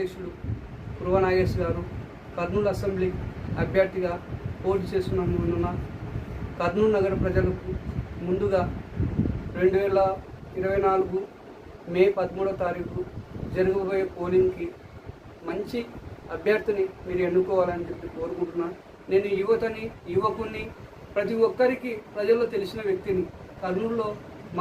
అధ్యక్షుడు కురువ నాగేష్ గారు కర్నూలు అసెంబ్లీ అభ్యర్థిగా పోటీ చేస్తున్నందున కర్నూలు నగర ప్రజలకు ముందుగా 2024 మే 13వ తారీఖు జరగబోయే పోలింగ్కి మంచి అభ్యర్థిని మీరు ఎన్నుకోవాలని చెప్పి కోరుకుంటున్నాను. నేను యువకుని ప్రతి ఒక్కరికి ప్రజల్లో తెలిసిన వ్యక్తిని. కర్నూలులో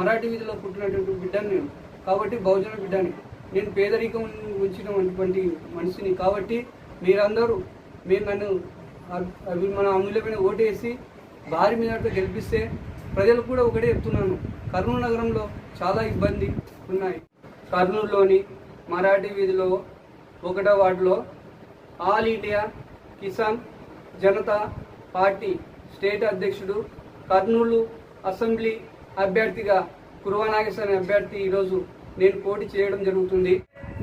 మరాఠీ వీధిలో పుట్టినటువంటి బిడ్డని నేను, కాబట్టి బహుజన బిడ్డని. నేను పేదరికం ఉంచినటువంటి మనిషిని. కాబట్టి మీరందరూ నన్ను మన అమూల్యమైన ఓటేసి భారీ మీదతో గెలిపిస్తే ప్రజలు కూడా ఒకటే చెప్తున్నాను, కర్నూలు నగరంలో చాలా ఇబ్బంది ఉన్నాయి. కర్నూలులోని మరాఠీ వీధిలో 1వ వార్డులో all India Kisan Janata party state అధ్యక్షుడు కర్నూలు అసెంబ్లీ అభ్యర్థిగా కురువ నాగేష్ అనే అభ్యర్థి ఈరోజు నేను పోటీ చేయడం జరుగుతుంది.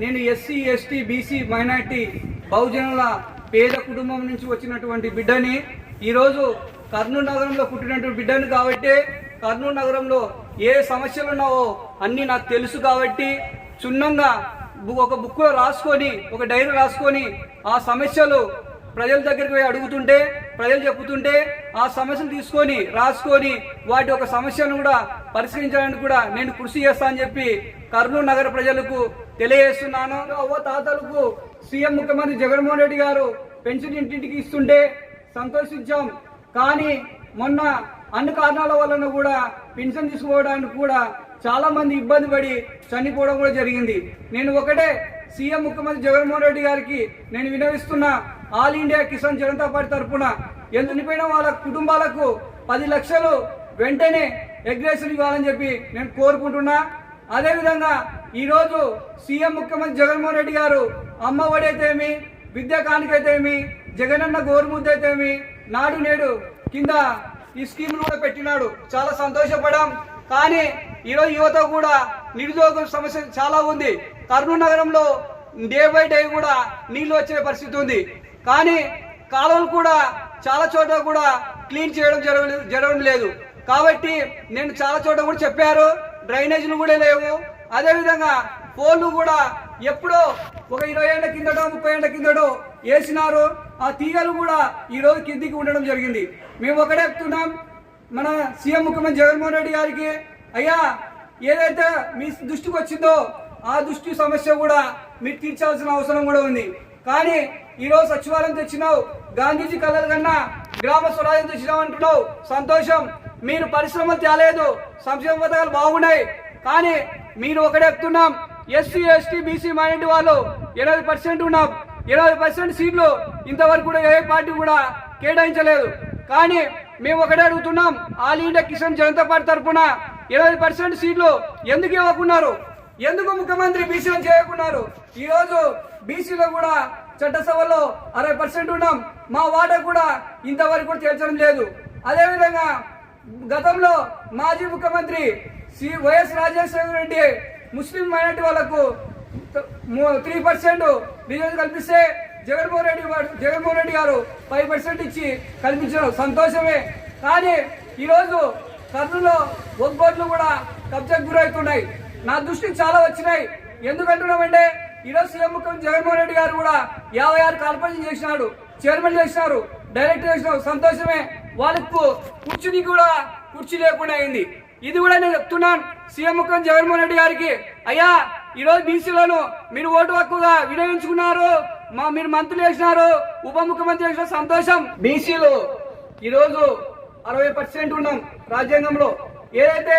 నేను ఎస్సీ ఎస్టీ బీసీ మైనార్టీ బహుజనుల పేద కుటుంబం నుంచి వచ్చినటువంటి బిడ్డని. ఈరోజు కర్నూలు నగరంలో పుట్టినటువంటి బిడ్డని కాబట్టి కర్నూలు నగరంలో ఏ సమస్యలు ఉన్నావో అన్నీ నాకు తెలుసు. కాబట్టి క్షుణ్ణంగా ఒక బుక్లో రాసుకొని, ఒక డైరీ రాసుకొని ఆ సమస్యలు ప్రజల దగ్గరికి పోయి అడుగుతుంటే, ప్రజలు చెప్పుతుంటే ఆ సమస్యలు తీసుకొని రాసుకొని వాటి ఒక సమస్యను కూడా పరిష్కరించడానికి కూడా నేను కృషి చేస్తా అని చెప్పి కర్నూలు నగర ప్రజలకు తెలియజేస్తున్నాను. అవ్వ తాతలకు సీఎం ముఖ్యమంత్రి జగన్మోహన్ రెడ్డి గారు పెన్షన్ ఇంటింటికి ఇస్తుంటే సంతోషించాం. కానీ మొన్న అన్ని కారణాల వలన కూడా పెన్షన్ తీసుకోవడానికి కూడా చాలా మంది ఇబ్బంది పడి చనిపోవడం కూడా జరిగింది. నేను ఒకటే సీఎం ముఖ్యమంత్రి జగన్మోహన్ రెడ్డి గారికి నేను వినవిస్తున్నా, All India Kisan Janata Party తరఫున చనిపోయిన వాళ్ళ కుటుంబాలకు 10 లక్షలు వెంటనే ఎగ్రేషన్ ఇవ్వాలని చెప్పి నేను కోరుకుంటున్నా. అదేవిధంగా ఈరోజు సీఎం ముఖ్యమంత్రి జగన్మోహన్ రెడ్డి గారు అమ్మ ఒడి అయితేమి, విద్యా కానుకైతేమి, జగనన్న గోరుముద్ద అయితేమి, నాడు నేడు కింద ఈ స్కీములు కూడా పెట్టినాడు. చాలా సంతోషపడాం. కానీ ఈరోజు యువత కూడా నిరుద్యోగ సమస్య చాలా ఉంది. కర్నూలు నగరంలో డే బై డే కూడా నీళ్లు వచ్చే పరిస్థితి ఉంది. కానీ కాలువలు కూడా చాలా చోట్ల కూడా క్లీన్ చేయడం జరగడం లేదు. కాబట్టి నేను చాలా చోట్ల కూడా చెప్పారు, డ్రైనేజీలు కూడా లేవు. అదేవిధంగా పోల్లు కూడా ఎప్పుడో ఒక 20 ఏళ్ల కిందటో 30 ఏళ్ల కిందటో వేసినారు. ఆ తీగలు కూడా ఈరోజు కిందికి ఉండడం జరిగింది. మేము ఒకటే చెప్తున్నాం మన సీఎం ముఖ్యమంత్రి జగన్మోహన్ రెడ్డి గారికి, అయ్యా ఏదైతే మీ దృష్టికి వచ్చిందో ఆ దృష్టి సమస్య కూడా మీరు తీర్చాల్సిన అవసరం కూడా ఉంది. కానీ ఈరోజు సచివాలయం తెచ్చినావు, గాంధీజీ కళల కన్నా గ్రామ స్వరాజ్యం తెచ్చినావు అంటున్నావు, సంతోషం. మీరు పరిశ్రమలు తేలేదు, సంక్షేమ పథకాలు బాగున్నాయి. కానీ మీరు ఒకటే చెప్తున్నాం, ఎస్సీ ఎస్టీ బీసీ మైనారిటీ వాళ్ళు 80% ఉన్నాం. 80% సీట్లు ఇంతవరకు కూడా ఏ పార్టీ కూడా కేటాయించలేదు. కానీ మేము ఒకటే అడుగుతున్నాం, all India Kisan Janata Party తరఫున 20% సీట్లు ఎందుకు ఇవ్వకున్నారు? ఎందుకు ముఖ్యమంత్రి బీసీలను చేయకున్నారు? ఈరోజు బీసీలో కూడా చట్టసభలో 60% ఉన్నాం. మా వాటా కూడా ఇంతవరకు కూడా చేర్చడం లేదు. అదేవిధంగా గతంలో మాజీ ముఖ్యమంత్రి వైఎస్ రాజశేఖర రెడ్డి ముస్లిం మైనార్టీ వాళ్లకు 3% రిజర్వ్ కల్పిస్తే జగన్మోహన్ రెడ్డి గారు 5% ఇచ్చి కల్పించడం సంతోషమే. కానీ ఈరోజు కర్నూలులో ఒక్కోట్లు కూడా కబ్జాకు గురవుతున్నాయి. నా దృష్టికి చాలా వచ్చినాయి. ఎందుకంటున్నామంటే ఈరోజు సీఎం ముఖ్యమంత్రి జగన్మోహన్ రెడ్డి గారు కూడా 56 కార్పొరేషన్ చేసినాడు, చైర్మన్ చేసినారు, డైరెక్టర్ చేసినారు, సంతోషమే. వాళ్ళకు కుర్చీ లేకుండా అయింది. ఇది కూడా నేను చెప్తున్నాను సీఎం ముఖ్యమంత్రి జగన్మోహన్ రెడ్డి గారికి, అయ్యా ఈరోజు బీసీలను మీరు ఓటు హక్కుగా వినియోగించుకున్నారు, మీరు మంత్రులు చేసినారు, ఉప ముఖ్యమంత్రి చేసిన సంతోషం. బీసీలు ఈరోజు 60% ఉన్నాం రాజ్యాంగంలో. ఏదైతే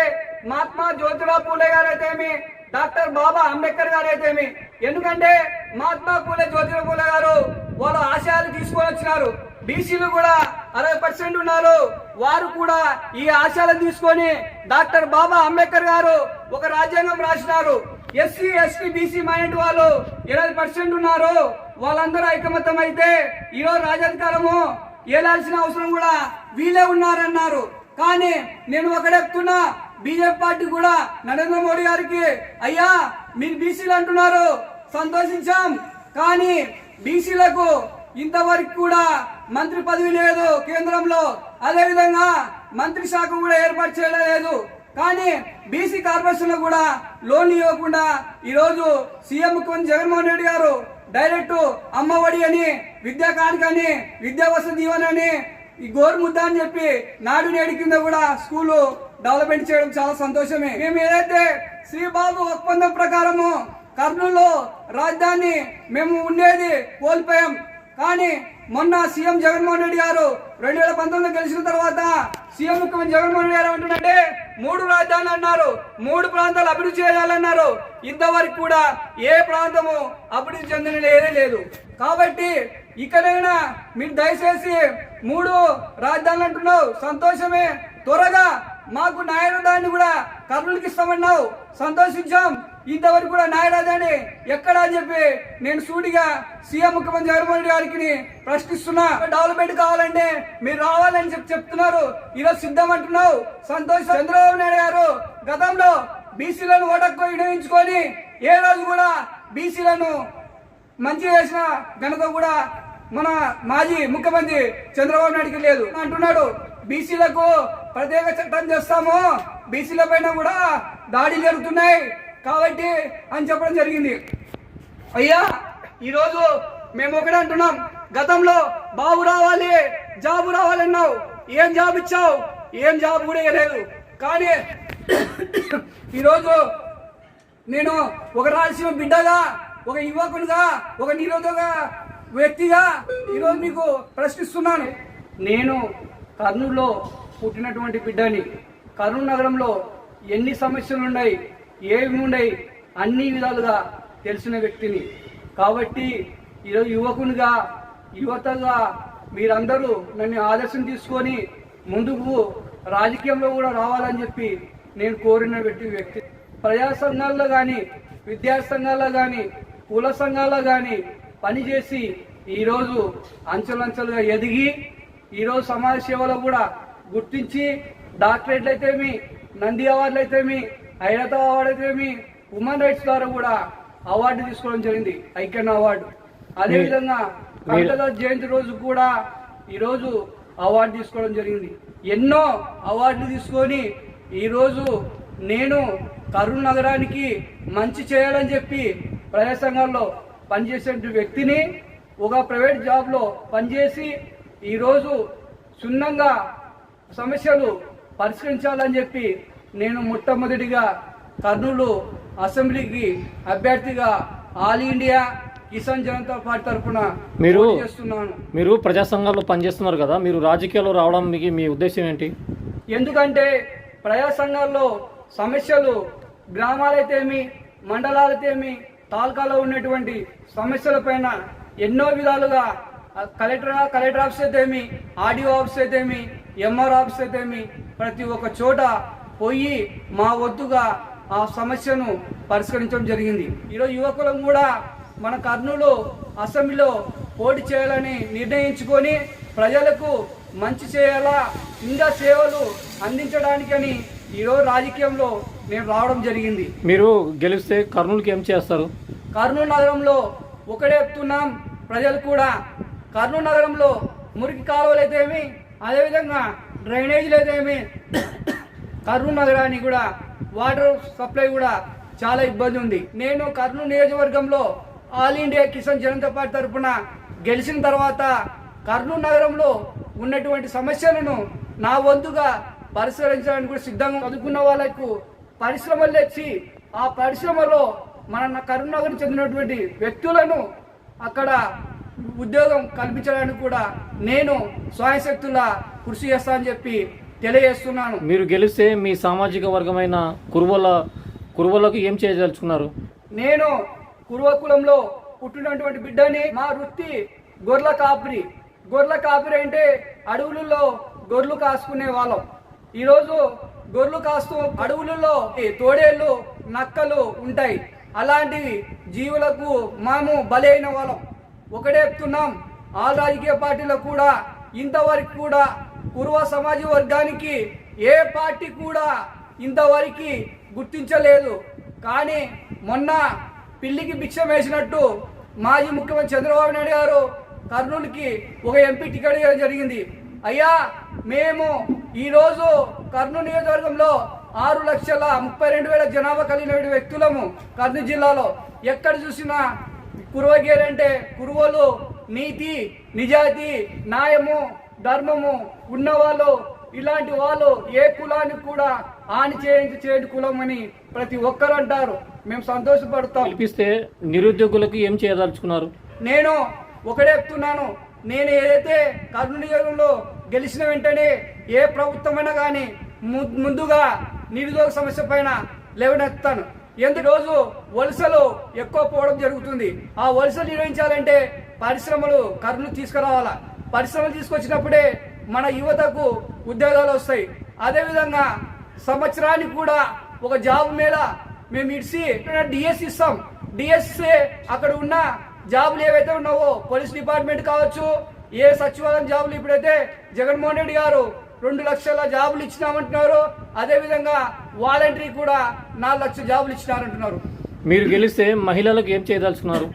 మహాత్మా జ్యోతిరావు పూలే గారు అయితేమి, డాక్టర్ బాబా అంబేద్కర్ గారు అయితేమి, ఎందుకంటే మహాత్మా పూలే జ్యోతిరావు పూలే గారు వాళ్ళ ఆశయాలు తీసుకొని వచ్చినారు. బీసీలు కూడా 60% ఉన్నారు. వారు కూడా ఈ ఆశయాలను తీసుకొని డాక్టర్ బాబా అంబేద్కర్ గారు ఒక రాజ్యాంగం రాసినారు. ఎస్సీ ఎస్టీ బీసీ మైనారిటీ వాళ్ళు 20% ఉన్నారు. వాళ్ళందరూ ఐకమత్యం అయితే ఈరోజు రాజాధికారము ఏలాల్సిన అవసరం కూడా వీళ్ళే ఉన్నారన్నారు. కానీ నేను ఒకటే చెప్తున్నా, బీజేపీ పార్టీ కూడా నరేంద్ర మోడీ గారికి, అయ్యా మీరు బీసీలు అంటున్నారు, సంతోషించాం. కానీ బీసీలకు ఇంతవరకు కూడా మంత్రి పదవి లేదు కేంద్రంలో. అదేవిధంగా మంత్రి శాఖ కూడా ఏర్పాటు చేయలేదు. కానీ బీసీ కార్పొరేషన్ కూడా లోన్లు ఇవ్వకుండా ఈరోజు సీఎం ముఖ్యమంత్రి జగన్మోహన్ రెడ్డి గారు డైరెక్ట్ అమ్మఒడి అని, విద్యా కానుక అని, విద్యా వసతి దీవెన అని, ఈ గోరుముద్ద అని చెప్పి నాడు నేడు కింద కూడా స్కూలు డెవలప్మెంట్ చేయడం చాలా సంతోషమే. మేము ఏదైతే శ్రీబాబు ఒప్పందం ప్రకారము కర్నూలు రాజధాని మేము ఉండేది కోల్పోయాం. కానీ మొన్న సీఎం జగన్మోహన్ రెడ్డి గారు 2019 గెలిచిన తర్వాత సీఎం ముఖ్యమంత్రి జగన్మోహన్ రెడ్డి గారు ఏమంటున్నారంటే 3 రాజధానులు అన్నారు, 3 ప్రాంతాలు అభివృద్ధి చేయాలన్నారు. ఇంతవరకు కూడా ఏ ప్రాంతము అభివృద్ధి చెందిన ఏదే లేదు. కాబట్టి ఇకనైనా మీరు దయచేసి 3 రాజధానులు అంటున్నావు, సంతోషమే. త్వరగా మాకు న్యాయ రాజధాని కూడా కర్నూలుకి ఇస్తామన్నావు, సంతోషించాం. ఇంతవరకు కూడా న్యాయ రాజధాని ఎక్కడా అని చెప్పి నేను సూటిగా సీఎం ముఖ్యమంత్రి జగన్మోహన్ రెడ్డి గారికి ప్రశ్నిస్తున్నా. డెవలప్మెంట్ కావాలంటే మీరు రావాలని చెప్తున్నారు, ఈరోజు సిద్ధం అంటున్నావు, సంతోషం. చంద్రబాబు నాయుడు గారు గతంలో బీసీలను ఓటక్కు వినియోగించుకొని ఏ రోజు కూడా బీసీలను మంచి చేసిన ఘనత కూడా మన మాజీ ముఖ్యమంత్రి చంద్రబాబు నాయుడుకి లేదు అంటున్నాడు. బీసీలకు ప్రత్యేక చట్టం చేస్తాము, బీసీల పైన కూడా దాడులు జరుగుతున్నాయి కాబట్టి అని చెప్పడం జరిగింది. అయ్యా ఈరోజు మేము ఒకటే అంటున్నాం, గతంలో బాబు రావాలి జాబు రావాలన్నావు, ఏం జాబ్ ఇచ్చావు? ఏం జాబ్ కూడా ఇవ్వలేదు. కానీ ఈరోజు నేను ఒక రాయలసీమ బిడ్డగా, ఒక యువకునిగా, ఒక నిరుద్యోగ వ్యక్తిగా ఈరోజు మీకు ప్రశ్నిస్తున్నాను. నేను కర్నూలులో పుట్టినటువంటి బిడ్డని. కర్నూలు నగరంలో ఎన్ని సమస్యలు ఉన్నాయి, ఏమి ఉన్నాయి, అన్ని విధాలుగా తెలిసిన వ్యక్తిని. కాబట్టి ఈరోజు యువకునిగా, యువతగా మీరందరూ నన్ను ఆదర్శం తీసుకొని ముందుకు రాజకీయంలో కూడా రావాలని చెప్పి నేను కోరిన వ్యక్తి. ప్రజా సంఘాల్లో కానీ, విద్యా సంఘాల్లో కానీ, కుల సంఘాల్లో కానీ పనిచేసి ఈరోజు అంచెలంచెలుగా ఎదిగి ఈరోజు సమాజ సేవలో కూడా గుర్తించి డాక్టరేట్లు అయితేమి, నంది అవార్డులు అయితేమి, ఐరత అవార్డు అయితేమి, ఉమెన్ రైట్స్ ద్వారా కూడా అవార్డు తీసుకోవడం జరిగింది, ఐక్యన్ అవార్డు. అదేవిధంగా కవితల జయంతి రోజు కూడా ఈరోజు అవార్డు తీసుకోవడం జరిగింది. ఎన్నో అవార్డులు తీసుకొని ఈరోజు నేను కర్నూలు నగరానికి మంచి చేయాలని చెప్పి ప్రజా సంఘాల్లో పనిచేసే వ్యక్తిని. ఒక ప్రైవేట్ జాబ్లో పనిచేసి ఈరోజు క్షుణ్ణంగా సమస్యలు పరిష్కరించాలని చెప్పి నేను మొట్టమొదటిగా కర్నూలు అసెంబ్లీకి అభ్యర్థిగా all India Kisan Janata Party తరఫున మీరు చేస్తున్నాను. మీరు ప్రజా సంఘాల్లో పనిచేస్తున్నారు కదా, మీరు రాజకీయాల్లో రావడానికి మీ ఉద్దేశం ఏంటి? ఎందుకంటే ప్రజా సంఘాల్లో సమస్యలు గ్రామాలైతేమి, మండలాలైతేమి, తాలూకాలో ఉన్నటువంటి సమస్యలపైన ఎన్నో విధాలుగా కలెక్టర్ ఆఫీస్ అయితేమి, ఆర్డీఓ ఆఫీస్ అయితేమి, ఎంఆర్ ఆఫీస్ అయితేమి ప్రతి ఒక్క చోట పోయి మా వద్దుగా ఆ సమస్యను పరిష్కరించడం జరిగింది. ఈరోజు యువకులను కూడా మన కర్నూలు అసెంబ్లీలో పోటీ చేయాలని నిర్ణయించుకొని ప్రజలకు మంచి చేయాలా, ఇంకా సేవలు అందించడానికని ఈరోజు రాజకీయంలో నేను రావడం జరిగింది. మీరు గెలిస్తే కర్నూలుకి ఏం చేస్తారు? కర్నూలు నగరంలో ఒకటే చెప్తున్నాం, ప్రజలు కూడా కర్నూలు నగరంలో మురికి కాలువలు అయితేమి, అదేవిధంగా డ్రైనేజీలు అయితేమి, కర్నూలు నగరానికి కూడా వాటర్ సప్లై కూడా చాలా ఇబ్బంది ఉంది. నేను కర్నూలు నియోజకవర్గంలో all India Kisan Janata Party తరఫున గెలిచిన తర్వాత కర్నూలు నగరంలో ఉన్నటువంటి సమస్యలను నా వంతుగా పరిష్కరించడానికి కూడా సిద్ధంగా. చదువుకున్న వాళ్ళకు పరిశ్రమలు తెచ్చి ఆ పరిశ్రమలో మన కర్నూలు నగరం చెందినటువంటి వ్యక్తులను అక్కడ ఉద్యోగం కల్పించడానికి కూడా నేను స్వయశక్తులా కృషి చేస్తానని చెప్పి తెలియజేస్తున్నాను. మీరు గెలిస్తే మీ సామాజిక వర్గమైన కురువలకు ఏం చేయదలుచుకున్నారు? నేను కురువ కులంలో పుట్టినటువంటి బిడ్డని. మా వృత్తి గొర్రెల కాపరి. గొర్రెల కాపరి అంటే అడవులలో గొర్రెలు కాసుకునే వాళ్ళం. ఈరోజు గొర్రెలు కాస్తూ అడవులలో తోడేళ్ళు, నక్కలు ఉంటాయి. అలాంటి జీవులకు మేము బలైన వాళ్ళం. ఒకటే చెప్తున్నాం, ఆల్ రాజకీయ పార్టీలో కూడా ఇంతవరకు కూడా కురువ సమాజ వర్గానికి ఏ పార్టీ కూడా ఇంతవరకు గుర్తించలేదు. కానీ మొన్న పిల్లికి భిక్షం వేసినట్టు మాజీ ముఖ్యమంత్రి చంద్రబాబు నాయుడు గారు కర్నూలుకి ఒక ఎంపీ టికెట్ ఇవ్వడం జరిగింది. అయ్యా, మేము ఈరోజు కర్నూలు నియోజకవర్గంలో 6,32,000 జనాభా కలిగిన వ్యక్తులము. కర్నూలు జిల్లాలో ఎక్కడ చూసినా కురువగేరు అంటే కురువలు నీతి నిజాయితీ న్యాయము ధర్మము ఉన్నవాళ్ళు, ఇలాంటి వాళ్ళు ఏ కులానికి కూడా హాని చేయని కులం అని ప్రతి ఒక్కరు అంటారు. మేము సంతోషపడతాం. పిలిపిస్తే నిరుద్యోగులకు ఏం చేయదలుచుకున్నారు? నేను ఒకటే చెప్తున్నాను, నేను ఏదైతే కర్నూలు నియోజకవర్గంలో గెలిచిన వెంటనే ఏ ప్రభుత్వమైనా కానీ ముందుగా నిరుద్యోగ సమస్య పైన లేవనెత్తాను. ఎందుకు రోజు వలసలు ఎక్కువ పోవడం జరుగుతుంది. ఆ వలసలు నిర్వహించాలంటే పరిశ్రమలు కర్నూలు తీసుకురావాలా. పరిశ్రమలు తీసుకొచ్చినప్పుడే మన యువతకు ఉద్యోగాలు వస్తాయి. అదేవిధంగా సంవత్సరానికి కూడా ఒక జాబ్ మీద మేము ఇడిసి డిఎస్ ఇస్తాం. డిఎస్ అక్కడ ఉన్న జాబులు ఏవైతే ఉన్నావో పోలీస్ డిపార్ట్మెంట్ కావచ్చు, ఏ సచివాలయం జాబులు ఇప్పుడైతే జగన్మోహన్ రెడ్డి గారు 2 లక్షల జాబులు ఇచ్చినామంటున్నారు. అదేవిధంగా వాలంటరీ కూడా 4 లక్షల జాబులు ఇచ్చినారంటున్నారు. మీరు గెలిస్తే మహిళలకు ఏం చేయదలుచుకున్నారు?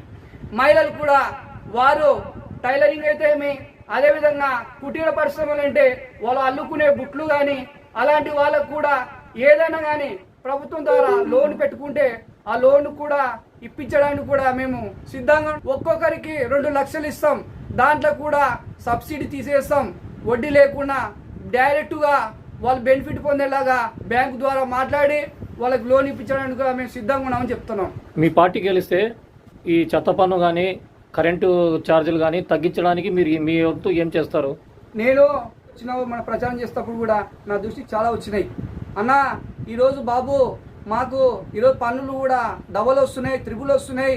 మహిళలు కూడా వారు టైలరింగ్ అయితే ఏమి, అదేవిధంగా కుటీర పరిశ్రమలు అంటే వాళ్ళు అల్లుకునే బుట్లు కానీ అలాంటి వాళ్ళకు కూడా ఏదైనా కానీ ప్రభుత్వం ద్వారా లోన్ పెట్టుకుంటే ఆ లోన్ కూడా ఇప్పించడానికి కూడా మేము సిద్ధంగా. ఒక్కొక్కరికి 2 లక్షలు ఇస్తాం. దాంట్లో కూడా సబ్సిడీ తీసేస్తాం. వడ్డీ లేకుండా డైరెక్ట్గా వాళ్ళు బెనిఫిట్ పొందేలాగా బ్యాంకు ద్వారా మాట్లాడి వాళ్ళకి లోన్ ఇప్పించడానికి కూడా మేము సిద్ధంగా ఉన్నామని చెప్తున్నాం. మీ పార్టీ గెలిస్తే ఈ చెత్త పన్ను కానీ కరెంటు ఛార్జీలు కానీ తగ్గించడానికి మీరు మీ వంతు ఏం చేస్తారు? నేను మన ప్రచారం చేసేటప్పుడు కూడా నా దృష్టికి చాలా వచ్చినాయి. అన్న ఈరోజు బాబు మాకు ఈరోజు పన్నులు కూడా డబల్ వస్తున్నాయి, త్రిబుల్ వస్తున్నాయి.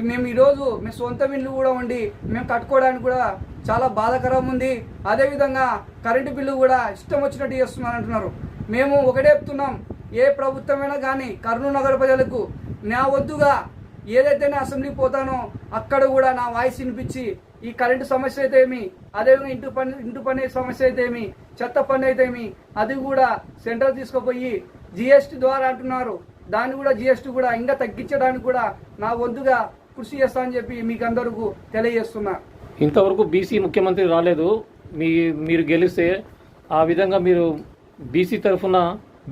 మేము ఈరోజు మేము సొంత ఇల్లు కూడా ఉండి మేము కట్టుకోవడానికి కూడా చాలా బాధాకరం ఉంది. అదేవిధంగా కరెంటు బిల్లు కూడా ఇష్టం వచ్చినట్టు చేస్తున్నారు అంటున్నారు. మేము ఒకటే చెప్తున్నాం, ఏ ప్రభుత్వమైనా కానీ కర్నూలు నగర ప్రజలకు నా వద్దుగా ఏదైతే నేను అసెంబ్లీ పోతానో అక్కడ కూడా నా వాయిస్ వినిపించి ఈ కరెంటు సమస్య అయితే ఏమి, అదేవిధంగా ఇంటి పని సమస్య అయితే ఏమి, చెత్త పని అయితే ఏమి, అది కూడా సెంట్రల్ తీసుకుపోయి జిఎస్టీ ద్వారా అంటున్నారు. దాన్ని కూడా జిఎస్టీ కూడా ఇంకా తగ్గించడానికి కూడా నా వంతుగా కృషి చేస్తానని చెప్పి మీకు అందరికీ తెలియజేస్తున్నా. ఇంతవరకు బీసీ ముఖ్యమంత్రి రాలేదు. మీరు గెలిస్తే ఆ విధంగా మీరు బీసీ తరఫున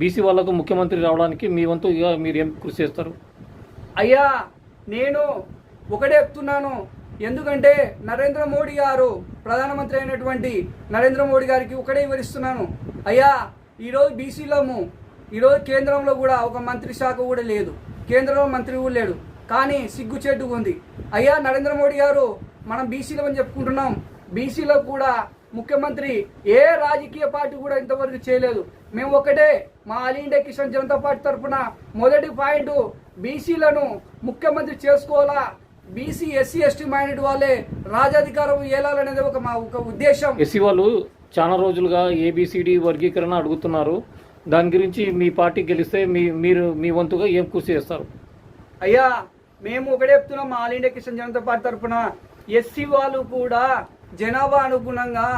బీసీ వాళ్ళకు ముఖ్యమంత్రి రావడానికి మీ వంతుగా మీరు ఏం కృషి చేస్తారు? అయ్యా నేను ఒకటే చెప్తున్నాను, ఎందుకంటే నరేంద్ర మోడీ గారు ప్రధానమంత్రి అయినటువంటి నరేంద్ర మోడీ గారికి ఒకటే వివరిస్తున్నాను. అయ్యా ఈరోజు బీసీలోము ఈరోజు కేంద్రంలో కూడా ఒక మంత్రి శాఖ కూడా లేదు, కేంద్రంలో మంత్రి కూడా లేడు. కానీ సిగ్గుచేటుగా ఉంది. అయ్యా నరేంద్ర మోడీ గారు మనం బీసీలో అని చెప్పుకుంటున్నాం, బీసీలో కూడా ముఖ్యమంత్రి ఏ రాజకీయ పార్టీ కూడా ఇంతవరకు చేయలేదు. మేము ఒకటే మా all India Kisan Janata Party తరఫున మొదటి పాయింట్ బీసీలను ముఖ్యమంత్రి చేసుకోవాలా, బీసీ ఎస్సీ ఎస్టీ మైనారిటీ వాళ్ళే రాజాధికారం ఏలాలనేది ఒక ఉద్దేశం. ఎస్సీ వాళ్ళు చాలా రోజులుగా ఏబిసిడి వర్గీకరణ అడుగుతున్నారు. దాని గురించి మీ పార్టీ గెలిస్తే మీరు మీ వంతుగా ఏం కృషి చేస్తారు? అయ్యా మేము ఒకటే చెప్తున్నాం, మా all India Kisan Janata Party తరఫున ఎస్సీ వాళ్ళు కూడా జనాభా అనుగుణంగా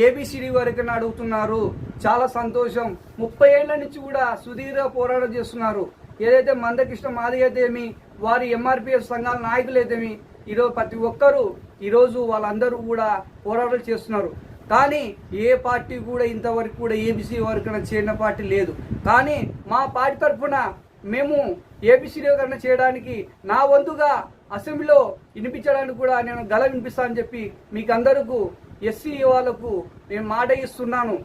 ఏబిసిడి వరకు అడుగుతున్నారు. చాలా సంతోషం. 30 ఏళ్ల నుంచి కూడా సుదీర్ఘ పోరాటం చేస్తున్నారు. ఏదైతే మందకృష్ణ మాదిగ అయితే ఏమి, వారి ఎంఆర్పిఎస్ సంఘాల నాయకులు అయితేమి, ఈరోజు ప్రతి ఒక్కరూ ఈరోజు వాళ్ళందరూ కూడా పోరాటాలు చేస్తున్నారు. కానీ ఏ పార్టీ కూడా ఇంతవరకు కూడా ఏబిసి వరకు చేయని పార్టీ లేదు. కానీ మా పార్టీ తరఫున మేము ఏబిసిడి వరకు చేయడానికి నా వంతుగా అసెంబ్లీలో వినిపించడానికి కూడా నేను గల వినిపిస్తానని చెప్పి మీకు అందరికీ ఎస్సీ వాళ్ళకు నేను మాట ఇస్తున్నాను.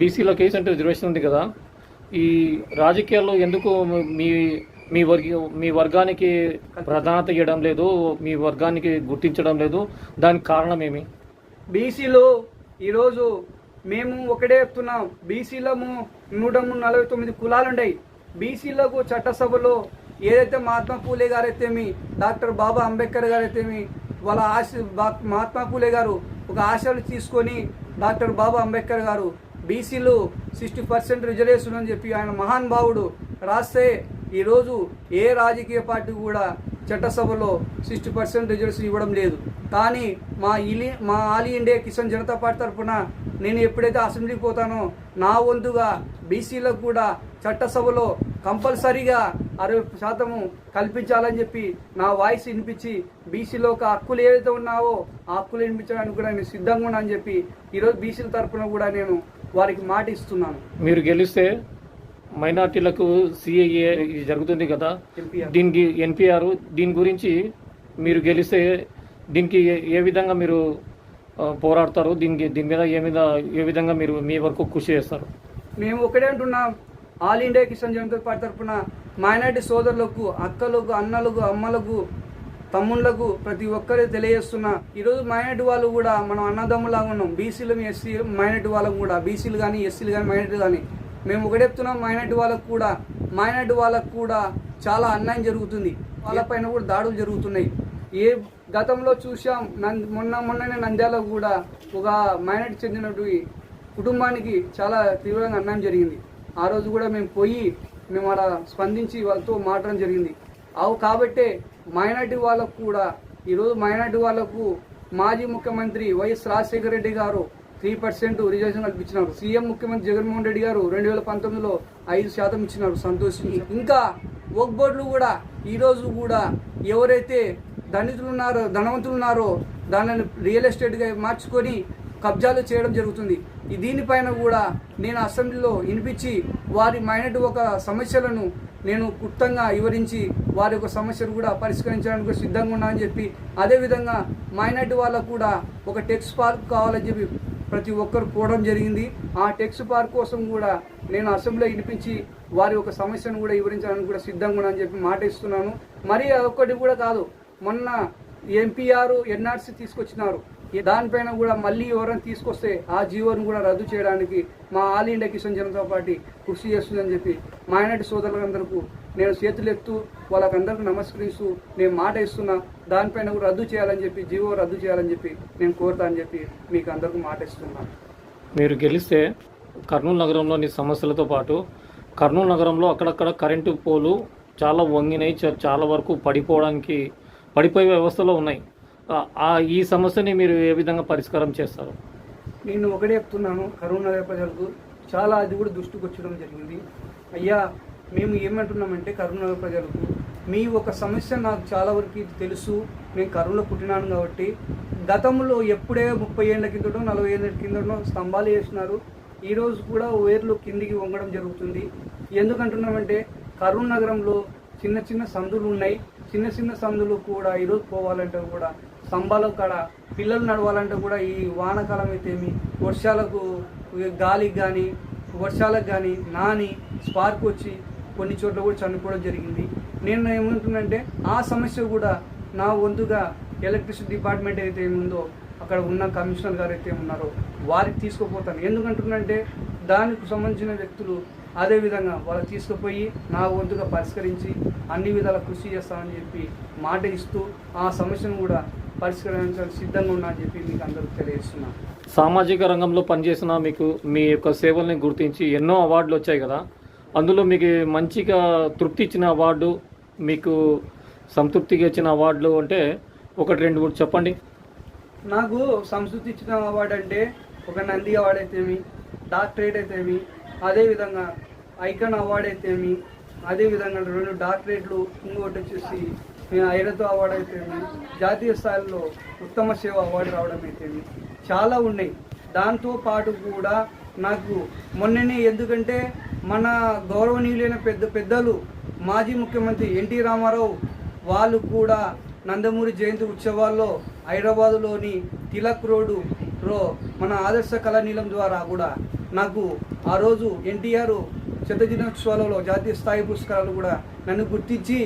బీసీలో కేసు అంటే రిజర్వేషన్ ఉంది కదా, ఈ రాజకీయాల్లో ఎందుకు మీ వర్గానికి ప్రాధాన్యత ఇవ్వడం లేదు, మీ వర్గానికి గుర్తించడం లేదు? దానికి కారణం ఏమి? బీసీలో ఈరోజు మేము ఒకటే చెప్తున్నాం, బీసీలము 149 కులాలు ఉన్నాయి. బీసీలకు చట్టసభలో ఏదైతే మహాత్మా పూలే గారు అయితేమి, డాక్టర్ బాబా అంబేద్కర్ గారు అయితేమి, వాళ్ళ మహాత్మా పూలే గారు ఒక ఆశలు తీసుకొని డాక్టర్ బాబా అంబేద్కర్ గారు బీసీలు 60% రిజర్వేషన్ అని చెప్పి ఆయన మహానుభావుడు రాస్తే ఈరోజు ఏ రాజకీయ పార్టీ కూడా చట్టసభలో 60% రిజర్వేషన్ ఇవ్వడం లేదు. కానీ మా all India Kisan Janata Party తరఫున నేను ఎప్పుడైతే అసెంబ్లీకి పోతానో నా వంతుగా బీసీలకు కూడా చట్టసభలో కంపల్సరీగా 60% కల్పించాలని చెప్పి నా వాయిస్ వినిపించి బీసీలో ఒక హక్కులు ఏవైతే ఉన్నావో ఆ హక్కులు వినిపించడానికి కూడా నేను సిద్ధంగా ఉన్నా అని చెప్పి ఈరోజు బీసీల తరఫున కూడా నేను వారికి మాట ఇస్తున్నాను. మీరు గెలిస్తే మైనార్టీలకు సిఏఏ జరుగుతుంది కదా, దీనికి ఎన్పిఆర్, దీని గురించి మీరు గెలిస్తే దీనికి ఏ విధంగా మీరు పోరాడతారు? దీని మీద ఏ విధంగా మీరు మీ వరకు కృషి చేస్తారు? మేము ఒకటే అంటున్నాం, all India Kisan Janata Party తరఫున మైనార్టీ సోదరులకు, అక్కలకు, అన్నలకు, అమ్మలకు, తమ్ముళ్లకు ప్రతి ఒక్కరే తెలియజేస్తున్నా. ఈరోజు మైనార్టీ వాళ్ళు కూడా మనం అన్నదమ్ములాగా ఉన్నాం. బీసీలు, ఎస్సీ మైనార్టీ వాళ్ళకు కూడా, బీసీలు కానీ ఎస్సీలు కానీ మైనార్టీ కానీ మేము ఒకటే చెప్తున్నాం, మైనార్టీ వాళ్ళకు కూడా చాలా అన్యాయం జరుగుతుంది. వాళ్ళపైన కూడా దాడులు జరుగుతున్నాయి. గతంలో చూసాం, మొన్ననే నంద్యాలలో కూడా ఒక మైనార్టీ చెందినటువంటి కుటుంబానికి చాలా తీవ్రంగా అన్యాయం జరిగింది. ఆ రోజు కూడా మేము అలా స్పందించి వాళ్ళతో మాట్లాడడం జరిగింది. కాబట్టే మైనార్టీ వాళ్ళకు కూడా ఈరోజు మైనార్టీ వాళ్ళకు మాజీ ముఖ్యమంత్రి వైఎస్ రాజశేఖర రెడ్డి గారు 3% రిజర్వేషన్ కల్పించినారు. సీఎం ముఖ్యమంత్రి జగన్మోహన్ రెడ్డి గారు 2019లో 5% ఇచ్చినారు, సంతోషించి. ఇంకా వక్ బోర్డులు కూడా ఈరోజు కూడా ఎవరైతే ధనవంతులు ఉన్నారో దానిని రియల్ ఎస్టేట్గా మార్చుకొని కబ్జాలు చేయడం జరుగుతుంది. దీనిపైన కూడా నేను అసెంబ్లీలో వినిపించి వారి మైనార్టీ ఒక సమస్యలను నేను క్లుప్తంగా వివరించి వారి యొక్క సమస్యలు కూడా పరిష్కరించడానికి సిద్ధంగా ఉన్నా అని చెప్పి, అదేవిధంగా మైనార్టీ వాళ్ళకు కూడా ఒక టెక్స్ పార్క్ కావాలని చెప్పి ప్రతి ఒక్కరు కోరడం జరిగింది. ఆ టెక్స్ పార్క్ కోసం కూడా నేను అసెంబ్లీలో వినిపించి వారి యొక్క సమస్యను కూడా వివరించడానికి కూడా సిద్ధంగా ఉన్నా అని చెప్పి మాట ఇస్తున్నాను. మరి అదొక్కటి కూడా కాదు, మొన్న ఎంపీఆర్ ఎన్ఆర్సీ తీసుకొచ్చినారు. దానిపైన కూడా మళ్ళీ ఎవరైనా తీసుకొస్తే ఆ జీవోను కూడా రద్దు చేయడానికి మా all India Kisan Janata party కృషి చేస్తుందని చెప్పి మైనార్టీ సోదరులందరికీ నేను చేతులెత్తు వాళ్ళకందరికీ నమస్కరిస్తూ నేను మాట ఇస్తున్నా. దానిపైన కూడా రద్దు చేయాలని చెప్పి, జీవో రద్దు చేయాలని చెప్పి నేను కోరుతా అని చెప్పి మీకు అందరికీ మాట ఇస్తున్నాను. మీరు గెలిస్తే కర్నూలు నగరంలోని సమస్యలతో పాటు కర్నూలు నగరంలో అక్కడక్కడ కరెంటు పోలు చాలా వంగినాయి, చాలా వరకు పడిపోయే వ్యవస్థలో ఉన్నాయి. ఈ సమస్యని మీరు ఏ విధంగా పరిష్కారం చేస్తారు? నేను ఒకటే చెప్తున్నాను, కర్నూలు నగర ప్రజలకు చాలా అది కూడా దృష్టికి వచ్చడం జరిగింది. అయ్యా, మేము ఏమంటున్నామంటే కర్నూలు నగర ప్రజలకు మీ ఒక సమస్య నాకు చాలా వరకు తెలుసు. నేను కర్నూలులో పుట్టినాను కాబట్టి గతంలో ఎప్పుడే 30 ఏళ్ళ కిందటో 40 ఏళ్ళ కిందటో స్తంభాలు వేసినారు. ఈరోజు కూడా వేర్లు కిందికి వంగడం జరుగుతుంది. ఎందుకంటున్నామంటే కర్నూలు నగరంలో చిన్న చిన్న సందులు ఉన్నాయి. చిన్న సందులు కూడా ఈరోజు పోవాలంటే కూడా స్తంభాల కాడ పిల్లలు నడవాలంటే కూడా ఈ వానాకాలం అయితేమి, వర్షాలకు గాలికి కానీ వర్షాలకు కానీ నాని స్పార్క్ వచ్చి కొన్ని చోట్ల కూడా చనిపోవడం జరిగింది. నేను ఏమంటున్నానంటే ఆ సమస్య కూడా నా వంతుగా ఎలక్ట్రిసిటీ డిపార్ట్మెంట్ అయితే ఏముందో అక్కడ ఉన్న కమిషనర్ గారు అయితే ఉన్నారో వారికి తీసుకుపోతాను. ఎందుకంటున్నానంటే దానికి సంబంధించిన వ్యక్తులు అదేవిధంగా వాళ్ళు తీసుకుపోయి నా వంతుగా పరిష్కరించి అన్ని విధాల కృషి చేస్తామని చెప్పి మాట ఇస్తూ ఆ సమస్యను కూడా పరిష్కరించడానికి సిద్ధంగా ఉన్నా అని చెప్పి మీకు అందరికీ తెలియజేస్తున్నాను. సామాజిక రంగంలో పనిచేసిన మీకు మీ యొక్క సేవల్ని గుర్తించి ఎన్నో అవార్డులు వచ్చాయి కదా, అందులో మీకు మంచిగా తృప్తి ఇచ్చిన అవార్డు, మీకు సంతృప్తిగా ఇచ్చిన అవార్డులు అంటే 1-2 చెప్పండి. నాకు సంతృప్తి ఇచ్చిన అవార్డు అంటే ఒక నంది అవార్డు అయితేమి, డాక్టరేట్ అయితేమి, అదేవిధంగా ఐకాన్ అవార్డు అయితేమి, అదేవిధంగా 2 డాక్టరేట్లు, ఇంకోటి వచ్చేసి ఐరతో అవార్డు అయితేమి, జాతీయ స్థాయిలో ఉత్తమ సేవ అవార్డు రావడం అయితేమి చాలా ఉన్నాయి. దాంతో పాటు కూడా నాకు మొన్ననే, ఎందుకంటే మన గౌరవనీయులైన పెద్దలు మాజీ ముఖ్యమంత్రి ఎన్టీ రామారావు వాళ్ళు కూడా నందమూరి జయంతి ఉత్సవాల్లో హైదరాబాదులోని తిలక్ రోడ్డులో మన ఆదర్శ కళానీలం ద్వారా కూడా నాకు ఆ రోజు ఎన్టీఆర్ శతదినోత్సవాలలో జాతీయ స్థాయి పురస్కారాలు కూడా నన్ను గుర్తించి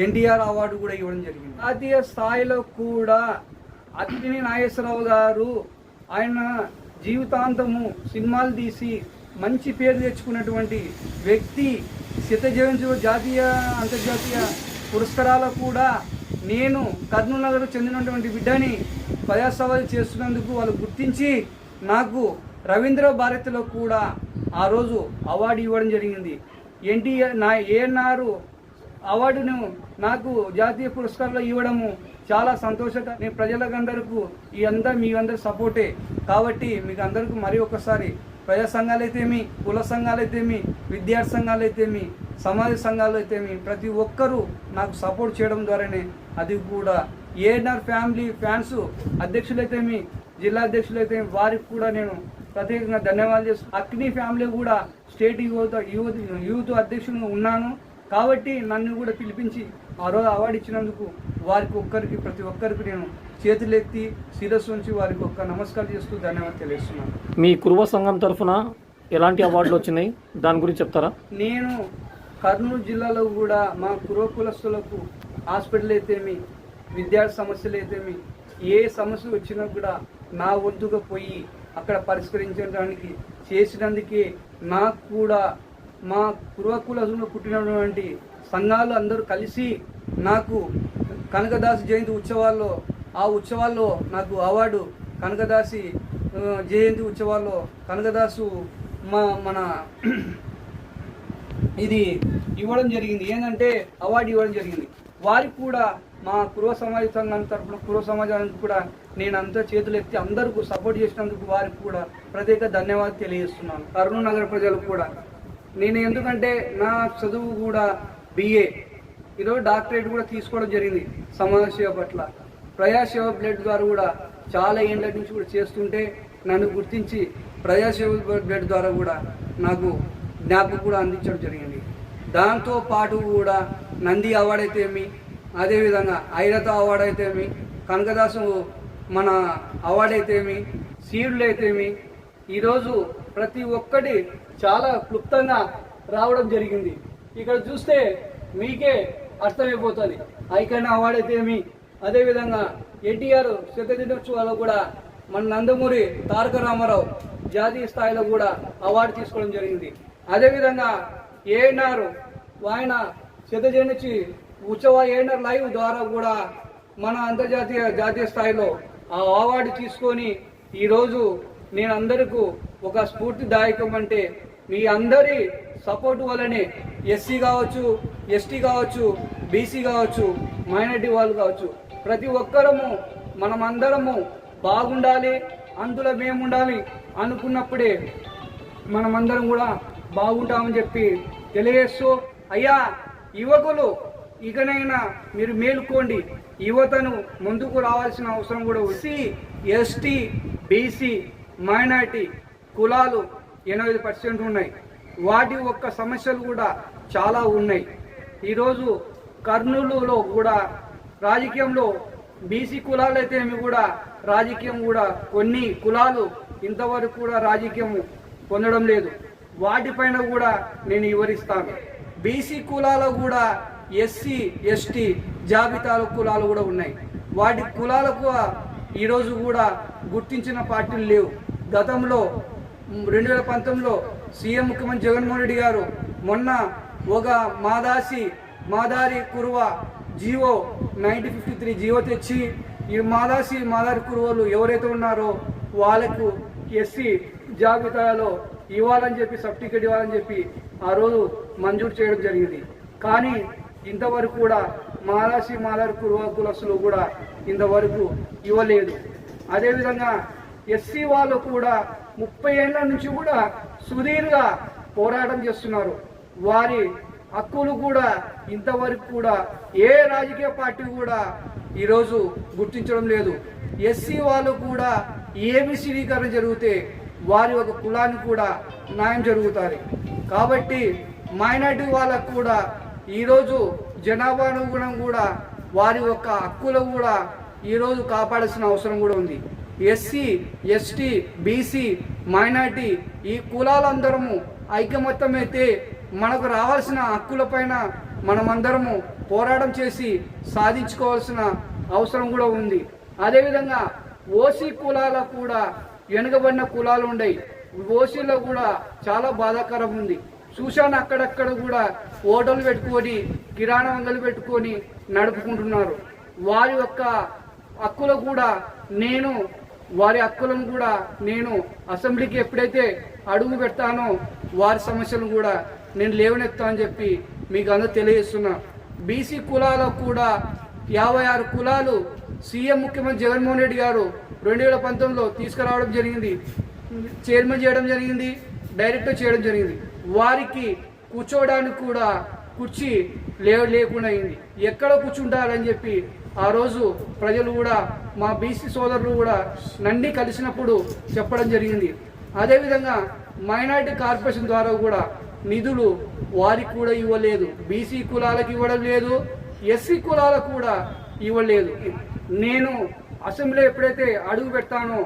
ఎన్టీఆర్ అవార్డు కూడా ఇవ్వడం జరిగింది. జాతీయ స్థాయిలో కూడా అక్కినేని నాగేశ్వరరావు గారు ఆయన జీవితాంతము సినిమాలు తీసి మంచి పేరు తెచ్చుకున్నటువంటి వ్యక్తి, శతజయంతి జాతీయ అంతర్జాతీయ పురస్కారాలు కూడా నేను కర్నూలు నగర్ చెందినటువంటి బిడ్డని ప్రజాసేవలు చేస్తున్నందుకు వాళ్ళు గుర్తించి నాకు రవీంద్ర భారతిలో కూడా ఆ రోజు అవార్డు ఇవ్వడం జరిగింది. ఏఎన్ఆర్ అవార్డును నాకు జాతీయ పురస్కారంలో ఇవ్వడము చాలా సంతోషంగా. నేను ప్రజలకందరికీ మీ అందరి సపోర్టే కాబట్టి మీకు అందరికీ మరి ఒకసారి ప్రజా సంఘాలు అయితేమి, కుల సంఘాలు అయితేమి, విద్యార్థి సంఘాలు అయితేమి, సమాజ సంఘాలు అయితేమి ప్రతి ఒక్కరూ నాకు సపోర్ట్ చేయడం ద్వారానే అది కూడా ఏఎన్ఆర్ ఫ్యామిలీ ఫ్యాన్స్ అధ్యక్షులైతేమి, జిల్లా అధ్యక్షులైతే వారికి కూడా నేను ప్రత్యేకంగా ధన్యవాదాలు చేస్తున్నాను. అక్కినేని ఫ్యామిలీ కూడా స్టేట్ యూత్ అధ్యక్షునిగా ఉన్నాను కాబట్టి నన్ను కూడా పిలిపించి ఆ రోజు అవార్డు ఇచ్చినందుకు ప్రతి ఒక్కరికి నేను చేతులెత్తి శిరస్సు ఉంచి వారికి ఒక్క నమస్కారం చేస్తూ ధన్యవాదాలు తెలియజేస్తున్నాను. మీ కురువ సంఘం తరఫున ఎలాంటి అవార్డులు వచ్చినాయి దాని గురించి చెప్తారా? నేను కర్నూలు జిల్లాలో కూడా మా కురువ కులస్తులకు హాస్పిటల్ అయితేమి, విద్యార్థి సమస్యలు అయితేమి, ఏ సమస్య వచ్చినా కూడా నా వంతుగా పోయి అక్కడ పరిష్కరించడానికి చేసినందుకే నాకు కూడా మా కురువ కులంలో పుట్టినటువంటి సంఘాలు అందరూ కలిసి నాకు కనకదాసు జయంతి ఉత్సవాల్లో నాకు అవార్డు కనకదాసి జయంతి ఉత్సవాల్లో కనకదాసు మన ఇది ఇవ్వడం జరిగింది. ఏంటంటే అవార్డు ఇవ్వడం జరిగింది. వారికి కూడా మా కురువ సమాజ సంఘానికి తరఫున కురువ సమాజానికి కూడా నేను అంతా చేతులు ఎత్తి అందరికీ సపోర్ట్ చేసినందుకు వారికి కూడా ప్రత్యేక ధన్యవాదాలు తెలియజేస్తున్నాను. కర్నూలు నగర ప్రజలకు కూడా నేను ఎందుకంటే నా చదువు కూడా BA, ఈరోజు డాక్టరేట్ కూడా తీసుకోవడం జరిగింది సమాజ సేవ పట్ల. ప్రజాసేవ బ్లడ్ ద్వారా కూడా చాలా ఏళ్ళ నుంచి కూడా చేస్తుంటే నన్ను గుర్తించి ప్రజాసేవ బ్లడ్ ద్వారా కూడా నాకు జ్ఞాపకం కూడా అందించడం జరిగింది. దాంతో పాటు కూడా నంది అవార్డు అయితేమి, అదేవిధంగా ఐరత అవార్డు అయితేమి, కనకదాసు మన అవార్డు అయితేమి, సీడ్లు అయితేమి, ఈరోజు ప్రతి ఒక్కటి చాలా క్లుప్తంగా రావడం జరిగింది. ఇక్కడ చూస్తే మీకే అర్థమైపోతుంది. ఐకాన్ అవార్డు అయితేమి, అదేవిధంగా NTR శత దినోత్సవాల్లో కూడా మన నందమూరి తారక రామారావు జాతీయ స్థాయిలో కూడా అవార్డు తీసుకోవడం జరిగింది. అదేవిధంగా ANR ఆయన శత జయంతి ఉత్సవ ANR లైవ్ ద్వారా కూడా మన జాతీయ స్థాయిలో ఆ అవార్డు తీసుకొని ఈరోజు నేను అందరికీ ఒక స్ఫూర్తిదాయకం. అంటే మీ అందరి సపోర్టు వల్లనే SC కావచ్చు, ST కావచ్చు, BC కావచ్చు, మైనారిటీ వాళ్ళు కావచ్చు, ప్రతి ఒక్కరము మనమందరము బాగుండాలి, అందులో మేము ఉండాలి అనుకున్నప్పుడే మనమందరం కూడా బాగుంటామని చెప్పి తెలియజేస్తూ, అయ్యా యువకులు ఇకనైనా మీరు మేలుకోండి, యువతను ముందుకు రావాల్సిన అవసరం కూడా ఉంది. ST, BC, మైనారిటీ కులాలు 85% ఉన్నాయి. వాటి ఒక్క సమస్యలు కూడా చాలా ఉన్నాయి. ఈరోజు కర్నూలులో కూడా రాజకీయంలో BC కులాలు అయితే కూడా రాజకీయం కూడా కొన్ని కులాలు ఇంతవరకు కూడా రాజకీయం పొందడం లేదు. వాటిపైన కూడా నేను వివరిస్తాను. BC కులాలు కూడా SC, ST జాబితాలో కులాలు కూడా ఉన్నాయి. వాటి కులాలకు ఈరోజు కూడా గుర్తించిన పార్టీలు లేవు. గతంలో 2019లో సీఎం ముఖ్యమంత్రి జగన్మోహన్ రెడ్డి గారు మొన్న ఒక మాదారి కురువ జీవో 9053 జీవో తెచ్చి ఈ మాదారి కురువలు ఎవరైతే ఉన్నారో వాళ్ళకు SC జాబితాలో ఇవ్వాలని చెప్పి, సర్టిఫికేట్ ఇవ్వాలని చెప్పి ఆ రోజు మంజూరు చేయడం జరిగింది. కానీ ఇంతవరకు కూడా మాదారి కురువ కులస్తులు కూడా ఇంతవరకు ఇవ్వలేదు. అదేవిధంగా SC వాళ్ళు కూడా 30 ఏళ్ల నుంచి కూడా సుదీర్ఘ పోరాటం చేస్తున్నారు. వారి హక్కులు కూడా ఇంతవరకు కూడా ఏ రాజకీయ పార్టీ కూడా ఈరోజు గుర్తించడం లేదు. SC వాళ్ళు కూడా ABCడీకరణ జరిగితే వారి ఒక కులానికి కూడా న్యాయం జరుగుతుంది. కాబట్టి మైనారిటీ వాళ్ళకు కూడా ఈరోజు జనాభా అనుగుణం కూడా వారి యొక్క హక్కులు కూడా ఈరోజు కాపాడాల్సిన అవసరం కూడా ఉంది. SC, ST, BC, మైనారిటీ ఈ కులాలందరము ఐకమత్యమైతే మనకు రావాల్సిన హక్కులపైన మనమందరము పోరాటం చేసి సాధించుకోవాల్సిన అవసరం కూడా ఉంది. అదేవిధంగా OC కులాలకు కూడా వెనుకబడిన కులాలు ఉన్నాయి. OCలో కూడా చాలా బాధాకరం ఉంది. చూశాను అక్కడక్కడ కూడా హోటల్ పెట్టుకొని, కిరాణా అంగలు పెట్టుకొని నడుపుకుంటున్నారు. వారి యొక్క హక్కులు కూడా వారి హక్కులను కూడా నేను అసెంబ్లీకి ఎప్పుడైతే అడుగు పెడతానో వారి సమస్యలను కూడా నేను లేవనెత్తా అని చెప్పి మీకు అందరూ తెలియజేస్తున్నా. BC కులాలకు కూడా 56 కులాలు సీఎం ముఖ్యమంత్రి జగన్మోహన్ రెడ్డి గారు 2019లో తీసుకురావడం జరిగింది, చైర్మన్ చేయడం జరిగింది, డైరెక్టర్ చేయడం జరిగింది. వారికి కూర్చోవడానికి కూడా కుర్చీ లేకుండా అయింది. ఎక్కడ కూర్చుంటారని చెప్పి ఆ రోజు ప్రజలు కూడా మా BC సోదరులు కూడా నన్ను కలిసినప్పుడు చెప్పడం జరిగింది. అదేవిధంగా మైనారిటీ కార్పొరేషన్ ద్వారా కూడా నిధులు వారికి కూడా ఇవ్వలేదు, బీసీ కులాలకు ఇవ్వడం లేదు, ఎస్సీ కులాలకు కూడా ఇవ్వలేదు. నేను అసెంబ్లీ ఎప్పుడైతే అడుగు పెడతానో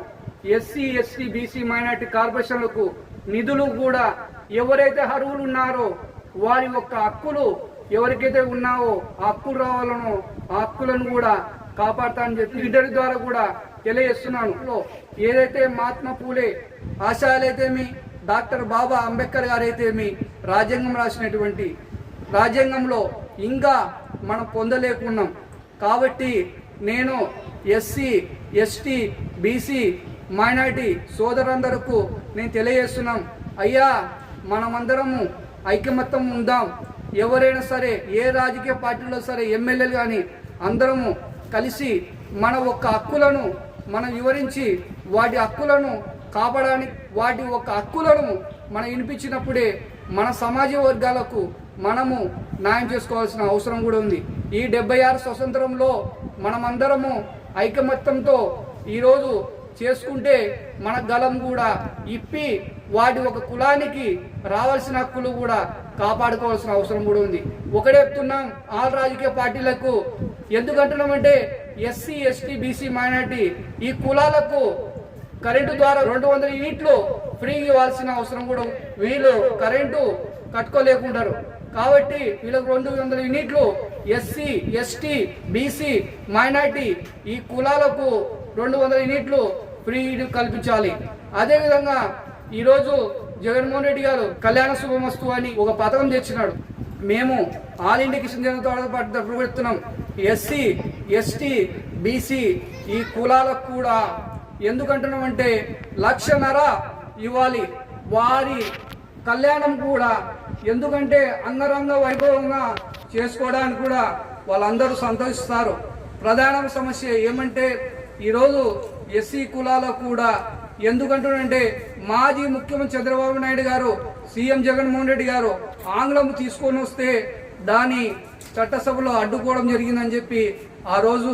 ఎస్సీ ఎస్టీ బీసీ మైనార్టీ కార్పొరేషన్లకు నిధులు కూడా ఎవరైతే అర్హులు ఉన్నారో వారి యొక్క హక్కులు ఎవరికైతే ఉన్నావో ఆ హక్కులు రావాలనో ఆ హక్కులను కూడా కాపాడతానని చెప్పి ఇద్దరి ద్వారా కూడా తెలియజేస్తున్నాను. ఏదైతే మహాత్మా పూలే ఆశయాలైతేమి, డాక్టర్ బాబా అంబేద్కర్ గారైతేమి రాజ్యాంగం రాసినటువంటి రాజ్యాంగంలో ఇంకా మనం పొందలేకున్నాం. కాబట్టి నేను ఎస్సీ ఎస్టీ బీసీ మైనార్టీ సోదరులందరకు నేను తెలియజేస్తున్నాం, అయ్యా మనమందరము ఐకమత్యం ఉందాం. ఎవరైనా సరే ఏ రాజకీయ పార్టీలో సరే ఎమ్మెల్యేలు కానీ అందరము కలిసి మన ఒక్క హక్కులను మనం వివరించి వాటి హక్కులను కాపాడడానికి వాటి ఒక్క హక్కులను మనం వినిపించినప్పుడే మన సమాజ వర్గాలకు మనము న్యాయం చేసుకోవాల్సిన అవసరం కూడా ఉంది. ఈ 76 స్వతంత్రంలో మనమందరము ఐకమత్యంతో ఈరోజు చేసుకుంటే మన గలం కూడా ఇప్పి వాటి ఒక కులానికి రావాల్సిన హక్కులు కూడా కాపాడుకోవాల్సిన అవసరం కూడా ఉంది. ఒకటే చెప్తున్నాం ఆల్ రాజకీయ పార్టీలకు, ఎందుకంటున్నామంటే ఎస్సీ ఎస్టీ బీసీ మైనార్టీ ఈ కులాలకు కరెంటు ద్వారా 200 యూనిట్లు ఫ్రీ ఇవ్వాల్సిన అవసరం కూడా, వీళ్ళు కరెంటు కట్టుకోలేకుంటారు కాబట్టి వీళ్ళకు 200 యూనిట్లు ఎస్సీ ఎస్టీ బీసీ మైనార్టీ ఈ కులాలకు 200 యూనిట్లు ఫ్రీ కల్పించాలి. అదేవిధంగా ఈరోజు జగన్మోహన్ రెడ్డి గారు కళ్యాణ శుభమస్తు అని ఒక పథకం తెచ్చినాడు. మేము all India Kisan Janata Party తరఫున పెడుతున్నాం. ఎస్సీ ఎస్టీ బీసీ ఈ కులాలకు కూడా ఎందుకంటున్నామంటే 1.5 లక్ష ఇవ్వాలి. వారి కళ్యాణం కూడా ఎందుకంటే అంగరంగ వైభవంగా చేసుకోవడానికి కూడా వాళ్ళందరూ సంతోషిస్తారు. ప్రధాన సమస్య ఏమంటే ఈరోజు ఎస్సీ కులాలకు కూడా ఎందుకంటున్నారంటే మాజీ ముఖ్యమంత్రి చంద్రబాబు నాయుడు గారు సీఎం జగన్మోహన్ రెడ్డి గారు ఆంగ్లం తీసుకొని వస్తే దాన్ని చట్టసభలో అడ్డుకోవడం జరిగిందని చెప్పి ఆ రోజు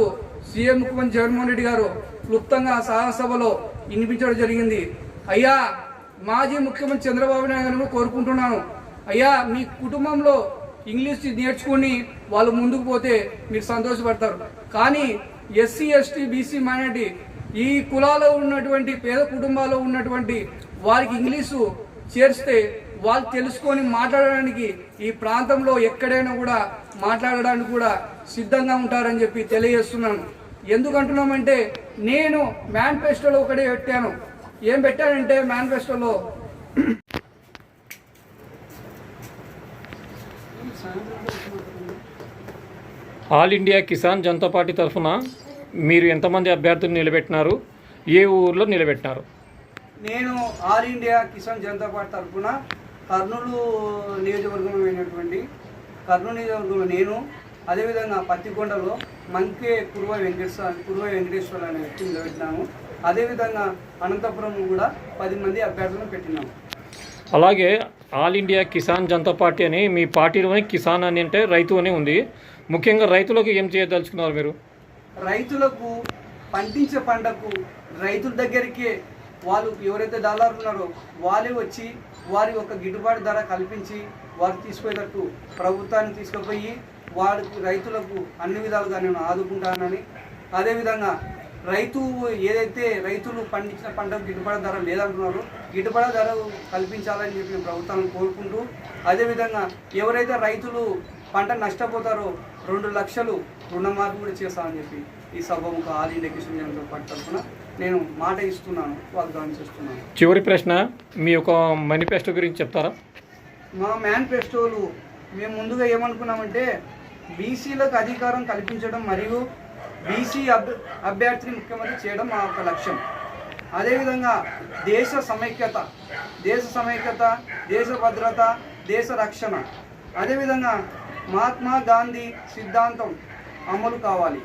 సీఎం ముఖ్యమంత్రి జగన్మోహన్ రెడ్డి గారు క్లుప్తంగా శాసనసభలో వినిపించడం జరిగింది. అయ్యా మాజీ ముఖ్యమంత్రి చంద్రబాబు నాయుడు గారు కోరుకుంటున్నాను, అయ్యా మీ కుటుంబంలో ఇంగ్లీష్ నేర్చుకుని వాళ్ళు ముందుకు పోతే మీరు సంతోషపడతారు. కానీ ఎస్సీ ఎస్టీ బీసీ మైనార్టీ ఈ కులాల్లో ఉన్నటువంటి పేద కుటుంబాల్లో ఉన్నటువంటి వారికి ఇంగ్లీషు చేర్స్తే వాళ్ళు తెలుసుకొని మాట్లాడడానికి ఈ ప్రాంతంలో ఎక్కడైనా కూడా మాట్లాడడానికి కూడా సిద్ధంగా ఉంటారని చెప్పి తెలియజేస్తున్నాను. ఎందుకంటున్నామంటే నేను మేనిఫెస్టోలో ఒకటే పెట్టాను. ఏం పెట్టానంటే మేనిఫెస్టోలో all India Kisan Janata Party తరఫున మీరు ఎంతమంది అభ్యర్థులు నిలబెట్టినారు, ఏ ఊర్లో నిలబెట్టినారు? నేను all India Kisan Janata Party తరఫున కర్నూలు నియోజకవర్గంలో అయినటువంటి కర్నూలు నియోజకవర్గంలో నేను, అదేవిధంగా పత్తికొండలో మంకే కుర్వ వెంకటేశ్వర అనే వ్యక్తిని నిలబెట్టినాము. అదేవిధంగా అనంతపురం కూడా 10 మంది అభ్యర్థులను పెట్టినాము. అలాగే all India Kisan Janata party అని మీ పార్టీలోనే కిసాన్ అని అంటే రైతు అని ఉంది. ముఖ్యంగా రైతులకు ఏం చేయదలుచుకున్నారు మీరు? రైతులకు పండించే పంటకు రైతుల దగ్గరికి వాళ్ళు ఎవరైతే దళారులు ఉన్నారో వాళ్ళే వచ్చి వారి యొక్క గిట్టుబాటు ధర కల్పించి వారు తీసుకుపోయేటట్టు ప్రభుత్వాన్ని తీసుకుపోయి వారికి రైతులకు అన్ని విధాలుగా నేను ఆదుకుంటానని, అదేవిధంగా రైతు ఏదైతే రైతులు పండించిన పంటకు గిట్టుబాటు ధర లేదంటున్నారో గిట్టుబాటు ధర కల్పించాలని చెప్పి ప్రభుత్వాన్ని కోరుకుంటూ, అదేవిధంగా ఎవరైతే రైతులు పంట నష్టపోతారో 2 లక్షలు రుణమాఫీ కూడా చేస్తామని చెప్పి ఈ సభకు all India Kisan Janata Party తరఫున నేను మాట ఇస్తున్నాను, వాగ్దానం చేస్తున్నాను. చివరి ప్రశ్న, మీ యొక్క మేనిఫెస్టో గురించి చెప్తారా? మా మేనిఫెస్టోలు మేము ముందుగా ఏమనుకున్నామంటే బీసీలకు అధికారం కల్పించడం మరియు బీసీ అభ్యర్థిని ముఖ్యమంత్రి చేయడం మా యొక్క లక్ష్యం. అదేవిధంగా దేశ సమైక్యత, దేశ భద్రత, దేశ రక్షణ, అదేవిధంగా మహాత్మా గాంధీ సిద్ధాంతం అమలు కావాలి.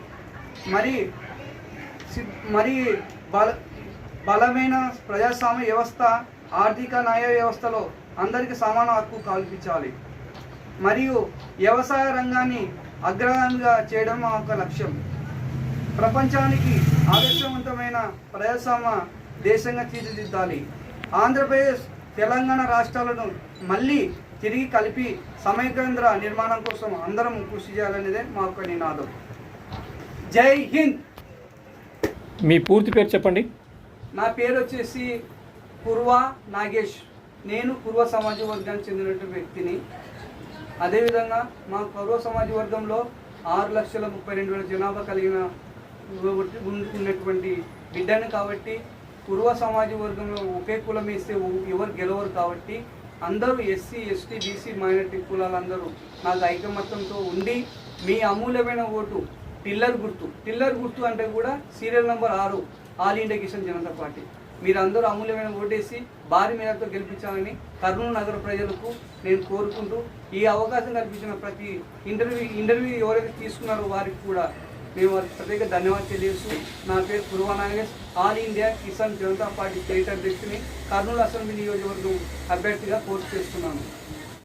మరి బలమైన ప్రజాస్వామ్య వ్యవస్థ, ఆర్థిక న్యాయ వ్యవస్థలో అందరికీ సమాన హక్కు కల్పించాలి. మరియు వ్యవసాయ రంగాన్ని అగ్రగామిగా చేయడం మా యొక్క లక్ష్యం. ప్రపంచానికి ఆదర్శవంతమైన ప్రజాస్వామ్య దేశంగా తీర్చిదిద్దాలి. ఆంధ్రప్రదేశ్, తెలంగాణ రాష్ట్రాలను మళ్ళీ తిరిగి కలిపి సమైకేంద్ర నిర్మాణం కోసం అందరం కృషి చేయాలనేదే మా యొక్క నినాదం. జై హింద్. మీ పూర్తి పేరు చెప్పండి. నా పేరు వచ్చేసి పూర్వ నాగేష్. నేను పూర్వ సమాజ వర్గానికి చెందినటువంటి వ్యక్తిని. అదేవిధంగా మా పూర్వ సమాజ వర్గంలో 6,32,000 జనాభా కలిగిన ఉన్నటువంటి బిడ్డను కాబట్టి పూర్వ సమాజ వర్గంలో ఒకే కులం వేస్తే ఎవరు గెలవరు కాబట్టి అందరూ ఎస్సీ, ఎస్టీ, బీసీ, మైనారిటీ కులాలందరూ నాకు ఐకమత్యంతో ఉండి మీ అమూల్యమైన ఓటు టిల్లర్ గుర్తు అంటే కూడా serial number 6 all India Kisan Janata party మీరందరూ అమూల్యమైన ఓటేసి భారీ మేరతో గెలిపించాలని కర్నూలు నగర ప్రజలకు నేను కోరుకుంటూ ఈ అవకాశం కల్పించిన ప్రతి ఇంటర్వ్యూ ఎవరైతే తీసుకున్నారో వారికి కూడా మేము వారికి ప్రత్యేక ధన్యవాదాలు తెలియజేస్తూ నా పేరు పూర్వ Nagesh, all India Kisan Janata party state అధ్యక్షుని, కర్నూలు అసెంబ్లీ నియోజకవర్గం అభ్యర్థిగా పోటీ చేస్తున్నాను.